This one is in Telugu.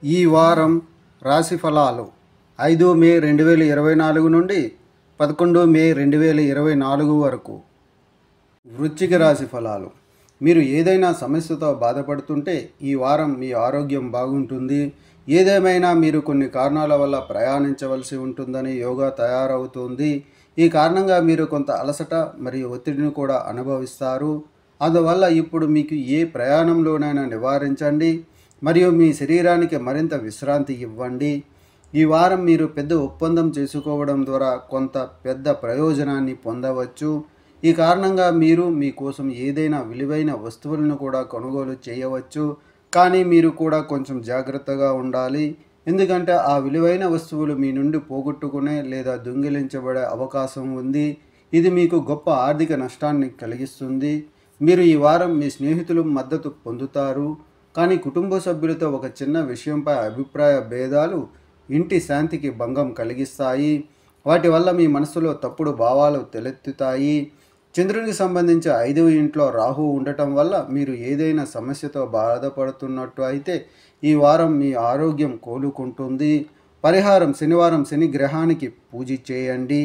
ఈ వారం రాశి ఫలాలు 5 మే 2024 నుండి 11 మే 2024 వరకు. వృశ్చిక రాశి ఫలాలు. మీరు ఏదైనా సమస్యతో బాధపడుతుంటే ఈ వారం మీ ఆరోగ్యం బాగుంటుంది. ఏదేమైనా మీరు కొన్ని కారణాల వల్ల ప్రయాణించవలసి ఉంటుందని యోగా తయారవుతుంది. ఈ కారణంగా మీరు కొంత అలసట మరియు ఒత్తిడిని కూడా అనుభవిస్తారు. అందువల్ల ఇప్పుడు మీకు ఏ ప్రయాణంలోనైనా నివారించండి మరియు మీ శరీరానికి మరింత విశ్రాంతి ఇవ్వండి. ఈ వారం మీరు పెద్ద ఒప్పందం చేసుకోవడం ద్వారా కొంత పెద్ద ప్రయోజనాన్ని పొందవచ్చు. ఈ కారణంగా మీరు మీకోసం ఏదైనా విలువైన వస్తువులను కూడా కొనుగోలు చేయవచ్చు. కానీ మీరు కూడా కొంచెం జాగ్రత్తగా ఉండాలి, ఎందుకంటే ఆ విలువైన వస్తువులు మీ నుండి పోగొట్టుకునే లేదా దొంగిలించబడే అవకాశం ఉంది. ఇది మీకు గొప్ప ఆర్థిక నష్టాన్ని కలిగిస్తుంది. మీరు ఈ వారం మీ స్నేహితుల మద్దతు పొందుతారు, కానీ కుటుంబ సభ్యులతో ఒక చిన్న విషయంపై అభిప్రాయ భేదాలు ఇంటి శాంతికి భంగం కలిగిస్తాయి. వాటి వల్ల మీ మనసులో తప్పుడు భావాలు తలెత్తుతాయి. చంద్రునికి సంబంధించి 5వ ఇంట్లో రాహువు ఉండటం వల్ల మీరు ఏదైనా సమస్యతో బాధపడుతున్నట్టు అయితే ఈ వారం మీ ఆరోగ్యం కోలుకుంటుంది. పరిహారం: శనివారం శని గ్రహానికి పూజ చేయండి.